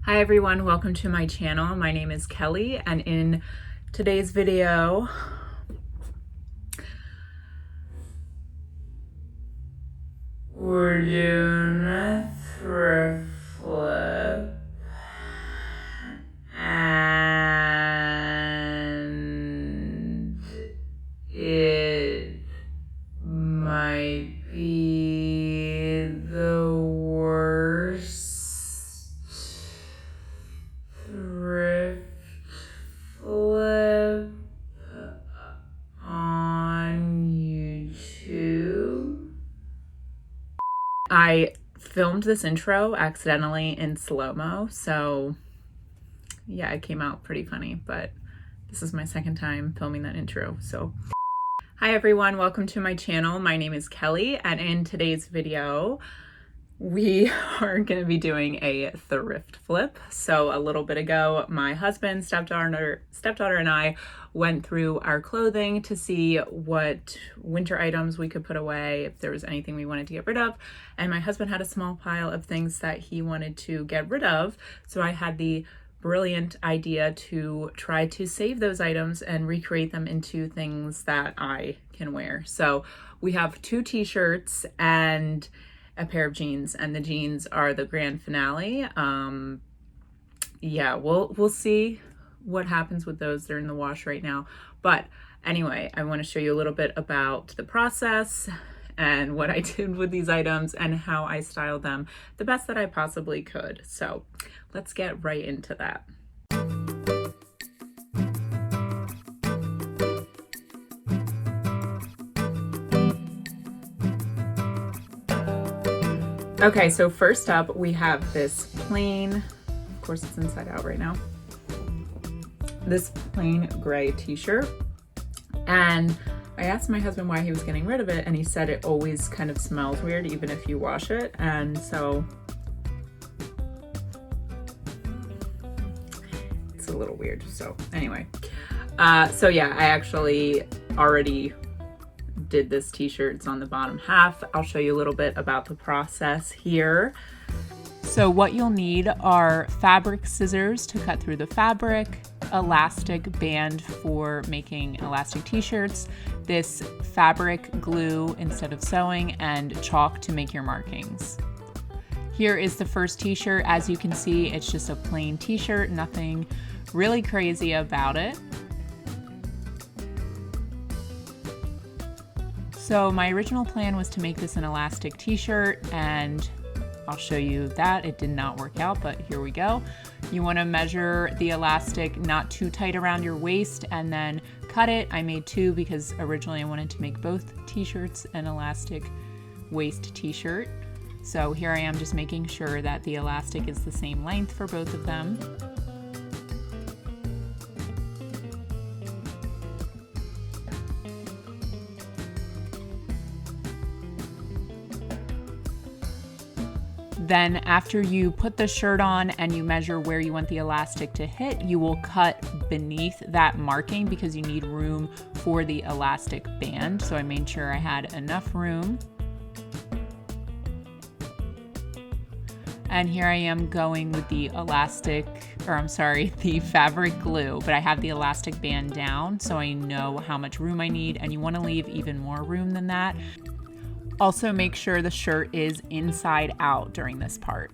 Hi everyone, welcome to my channel. My name is Kelly, and in today's video, we're doing a thrift flip, and it might be the worst thrift flip on YouTube. I filmed this intro accidentally in slow-mo, so yeah, it came out pretty funny, but this is my second time filming that intro, so. Hi everyone, welcome to my channel. My name is Kelly, and in today's video, we are going to be doing a thrift flip. So a little bit ago, my husband, stepdaughter, and I went through our clothing to see what winter items we could put away, if there was anything we wanted to get rid of. And my husband had a small pile of things that he wanted to get rid of. So I had the brilliant idea to try to save those items and recreate them into things that I can wear. So we have 2 t-shirts and a pair of jeans, and the jeans are the grand finale. Yeah, we'll see what happens with those. They're in the wash right now. But anyway, I want to show you a little bit about the process and what I did with these items and how I styled them the best that I possibly could. So let's get right into that. Okay, so first up we have this plain, of course it's inside out right now, this plain gray t-shirt. And I asked my husband why he was getting rid of it, and he said it always kind of smells weird even if you wash it. And so it's a little weird. So anyway, so yeah, I actually already did this t-shirt. It's on the bottom half. I'll show you a little bit about the process here. So what you'll need are fabric scissors to cut through the fabric, elastic band for making elastic t-shirts, this fabric glue instead of sewing, and chalk to make your markings. Here is the first t-shirt. As you can see, it's just a plain t-shirt, nothing really crazy about it. So my original plan was to make this an elastic t-shirt, and I'll show you that. It did not work out, but here we go. You want to measure the elastic not too tight around your waist and then cut it. I made 2 because originally I wanted to make both t-shirts an elastic waist t-shirt. So here I am just making sure that the elastic is the same length for both of them. Then after you put the shirt on and you measure where you want the elastic to hit, you will cut beneath that marking because you need room for the elastic band. So I made sure I had enough room. And here I am going with the the fabric glue, but I have the elastic band down so I know how much room I need, and you want to leave even more room than that. Also make sure the shirt is inside out during this part.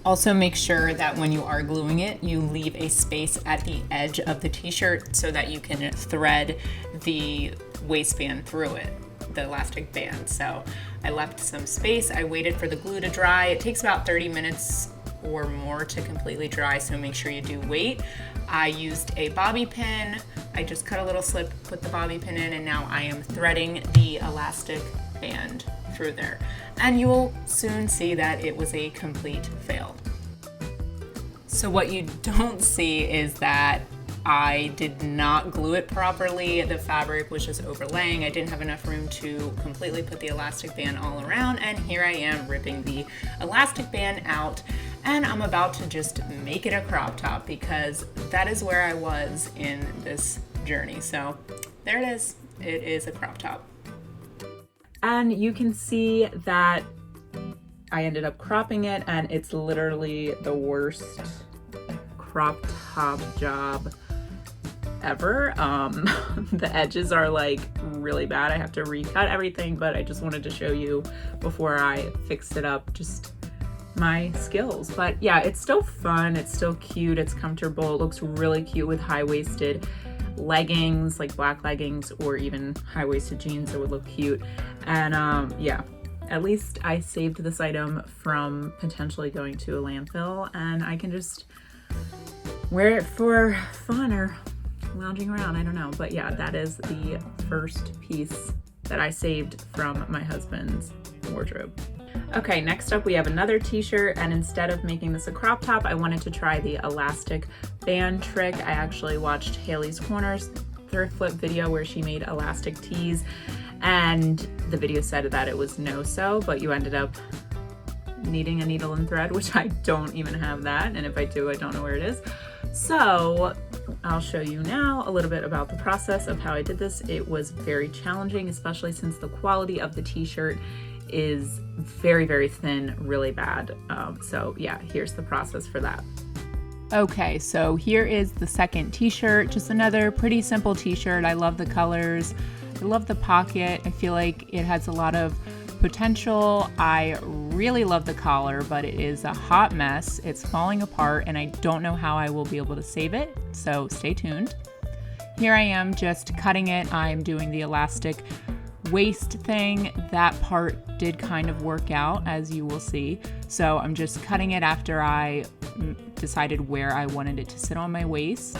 Also make sure that when you are gluing it, you leave a space at the edge of the t-shirt so that you can thread the waistband through it, the elastic band. So I left some space. I waited for the glue to dry. It takes about 30 minutes or more to completely dry, so make sure you do wait. I used a bobby pin. I just cut a little slip, put the bobby pin in, and now I am threading the elastic band through there. And you will soon see that it was a complete fail. So what you don't see is that I did not glue it properly. The fabric was just overlaying. I didn't have enough room to completely put the elastic band all around, and here I am ripping the elastic band out, and I'm about to just make it a crop top because that is where I was in this journey. So there it is. It is a crop top. And you can see that I ended up cropping it, and it's literally the worst crop top job ever. The edges are like really bad. I have to recut everything, but I just wanted to show you before I fixed it up just my skills. But yeah, it's still fun, it's still cute, it's comfortable, it looks really cute with high-waisted leggings, like black leggings, or even high-waisted jeans that would look cute. And yeah, at least I saved this item from potentially going to a landfill, and I can just wear it for fun or lounging around, I don't know. But yeah, that is the first piece that I saved from my husband's wardrobe. Okay, next up we have another t-shirt, and instead of making this a crop top, I wanted to try the elastic band trick. I actually watched Haley's Corner's thrift flip video where she made elastic tees, and the video said that it was no-so, but you ended up needing a needle and thread, which I don't even have that, and if I do, I don't know where it is. So I'll show you now a little bit about the process of how I did this. It was very challenging, especially since the quality of the t-shirt is very, very thin, really bad. So yeah, here's the process for that. Okay, so here is the second t-shirt, just another pretty simple t-shirt. I love the colors, I love the pocket. I feel like it has a lot of potential. I really love the collar, but it is a hot mess. It's falling apart, and I don't know how I will be able to save it, so stay tuned. Here I am just cutting it. I'm doing the elastic waist thing. That part did kind of work out, as you will see. So I'm just cutting it after I decided where I wanted it to sit on my waist.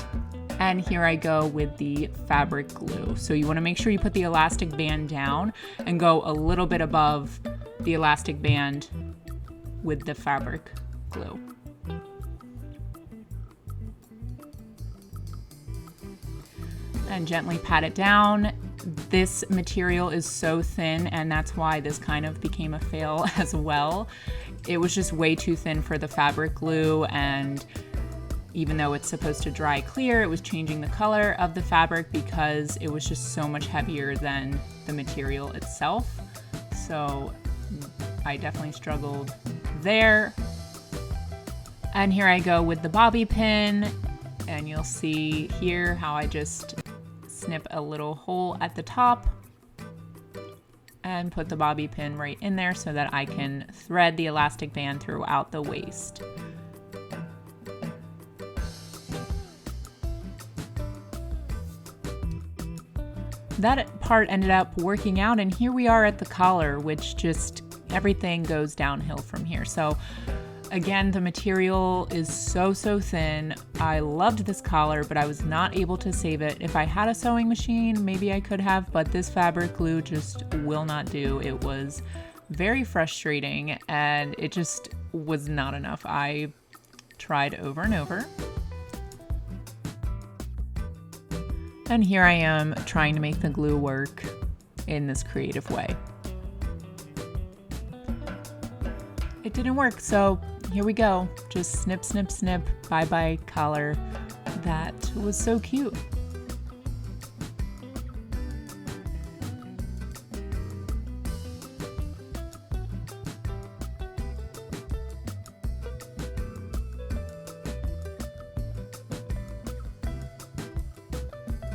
And here I go with the fabric glue. So you want to make sure you put the elastic band down and go a little bit above the elastic band with the fabric glue. And gently pat it down. This material is so thin, and that's why this kind of became a fail as well. It was just way too thin for the fabric glue, and even though it's supposed to dry clear, it was changing the color of the fabric because it was just so much heavier than the material itself. So I definitely struggled there. And here I go with the bobby pin, and you'll see here how I just snip a little hole at the top and put the bobby pin right in there so that I can thread the elastic band throughout the waist. That part ended up working out, and here we are at the collar, which just everything goes downhill from here. So again, the material is so thin. I loved this collar, but I was not able to save it. If I had a sewing machine, maybe I could have, but this fabric glue just will not do. It was very frustrating, and it just was not enough. I tried over and over. And here I am trying to make the glue work in this creative way. It didn't work, so here we go. Just snip, snip, snip, bye-bye collar. That was so cute.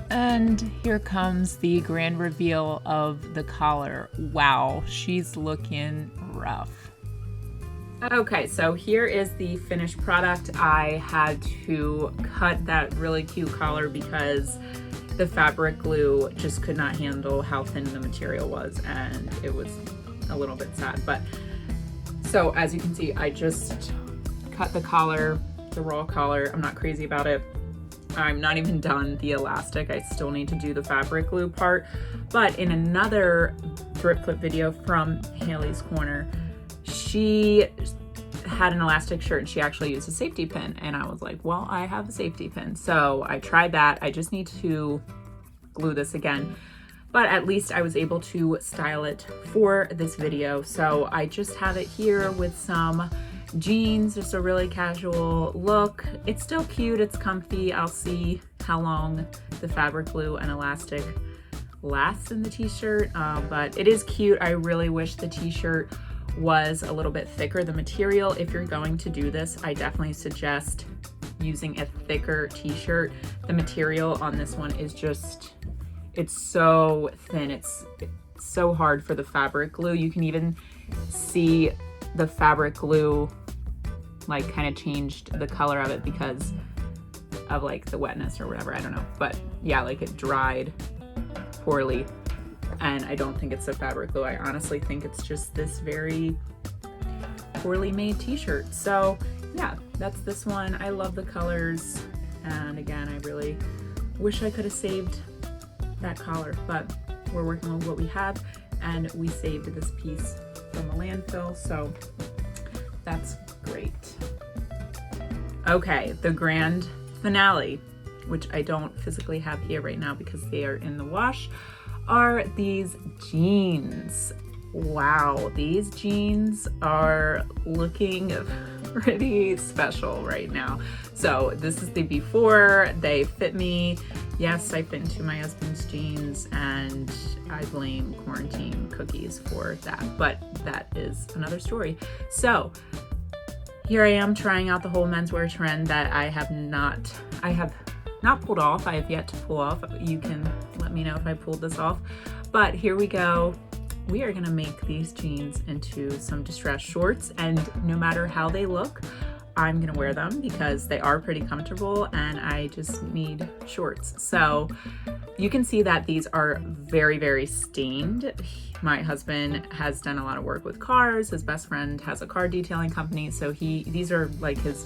And here comes the grand reveal of the collar. Wow, she's looking rough. Okay, so here is the finished product. I had to cut that really cute collar because the fabric glue just could not handle how thin the material was, and it was a little bit sad. But so as you can see, I just cut the collar, the raw collar. I'm not crazy about it. I'm not even done the elastic. I still need to do the fabric glue part. But in another thrift flip video from Haley's Corner, she had an elastic shirt and she actually used a safety pin. And I was like, well, I have a safety pin. So I tried that. I just need to glue this again. But at least I was able to style it for this video. So I just have it here with some jeans, just a really casual look. It's still cute, it's comfy. I'll see how long the fabric glue and elastic lasts in the t-shirt, but it is cute. I really wish the t-shirt was a little bit thicker. The material, if you're going to do this, I definitely suggest using a thicker t-shirt. The material on this one is just, it's so thin. It's so hard for the fabric glue. You can even see the fabric glue like kind of changed the color of it because of like the wetness or whatever, I don't know. But yeah, like it dried poorly, and I don't think it's the fabric glue. I honestly think it's just this very poorly made t-shirt. So yeah, that's this one. I love the colors, and again, I really wish I could have saved that collar, but we're working with what we have, and we saved this piece from a landfill, so that's great. Okay, the grand finale, which I don't physically have here right now because they are in the wash, are these jeans. Wow, these jeans are looking pretty special right now. So this is the before. They fit me. Yes, I fit into my husband's jeans, and I blame quarantine cookies for that, but that is another story. So here I am trying out the whole menswear trend that I have not pulled off. I have yet to pull off. You can let me know if I pulled this off, but here we go. We are gonna make these jeans into some distressed shorts, and no matter how they look, I'm gonna wear them because they are pretty comfortable and I just need shorts. So you can see that these are very, very stained. My husband has done a lot of work with cars. His best friend has a car detailing company. So these are like his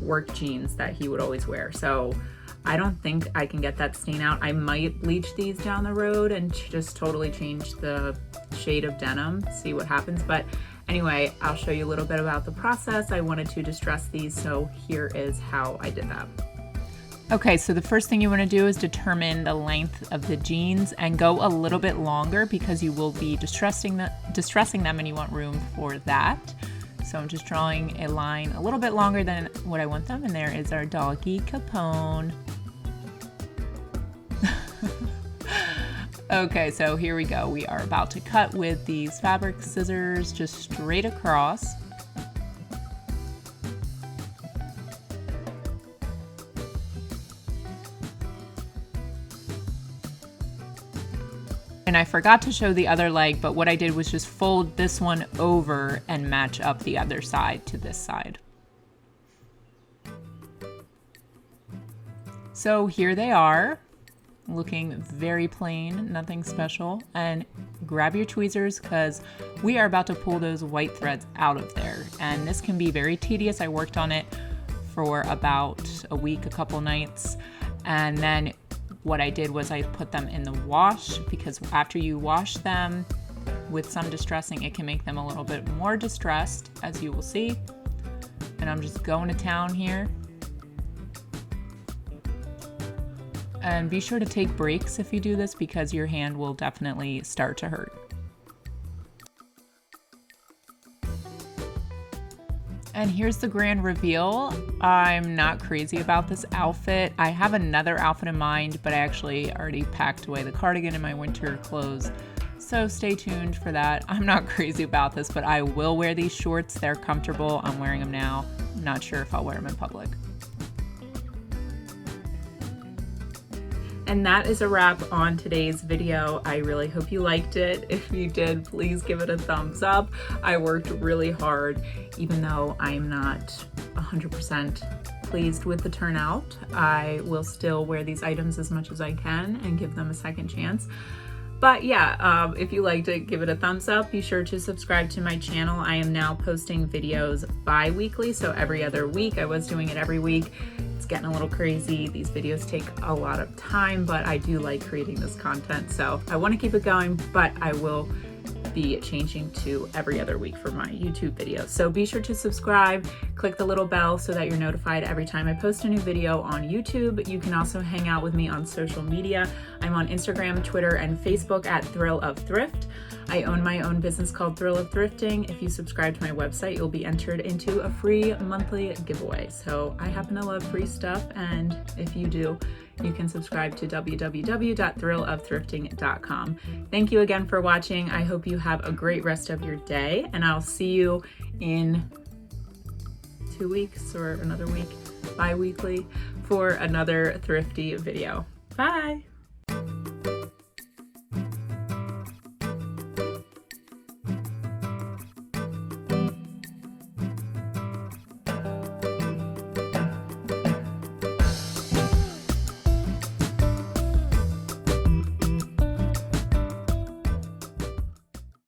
work jeans that he would always wear. So I don't think I can get that stain out. I might bleach these down the road and just totally change the shade of denim, see what happens. But anyway, I'll show you a little bit about the process. I wanted to distress these, so here is how I did that. Okay, so the first thing you want to do is determine the length of the jeans and go a little bit longer because you will be distressing them and you want room for that. So I'm just drawing a line a little bit longer than what I want them, and there is our doggy Capone. Okay, so here we go. We are about to cut with these fabric scissors just straight across. And I forgot to show the other leg, but what I did was just fold this one over and match up the other side to this side. So here they are, looking very plain, nothing special. And grab your tweezers because we are about to pull those white threads out of there. And this can be very tedious. I worked on it for about a week, a couple nights. And then what I did was I put them in the wash because after you wash them with some distressing, it can make them a little bit more distressed, as you will see. And I'm just going to town here. And be sure to take breaks if you do this because your hand will definitely start to hurt. And here's the grand reveal. I'm not crazy about this outfit. I have another outfit in mind, but I actually already packed away the cardigan in my winter clothes. So stay tuned for that. I'm not crazy about this, but I will wear these shorts. They're comfortable. I'm wearing them now. I'm not sure if I'll wear them in public. And that is a wrap on today's video. I really hope you liked it. If you did, please give it a thumbs up. I worked really hard, even though I'm not 100% pleased with the turnout. I will still wear these items as much as I can and give them a second chance. But yeah, if you liked it, give it a thumbs up. Be sure to subscribe to my channel. I am now posting videos bi-weekly, so every other week. I was doing it every week. It's getting a little crazy. These videos take a lot of time, but I do like creating this content. So I want to keep it going, but I will be changing to every other week for my YouTube videos. So be sure to subscribe, click the little bell so that you're notified every time I post a new video on YouTube. You can also hang out with me on social media. I'm on Instagram, Twitter, and Facebook at Thrill of Thrift. I own my own business called Thrill of Thrifting. If you subscribe to my website, you'll be entered into a free monthly giveaway. So I happen to love free stuff, and if you do, you can subscribe to www.thrillofthrifting.com. Thank you again for watching. I hope you have a great rest of your day, and I'll see you in 2 weeks or another week, bi-weekly, for another thrifty video. Bye.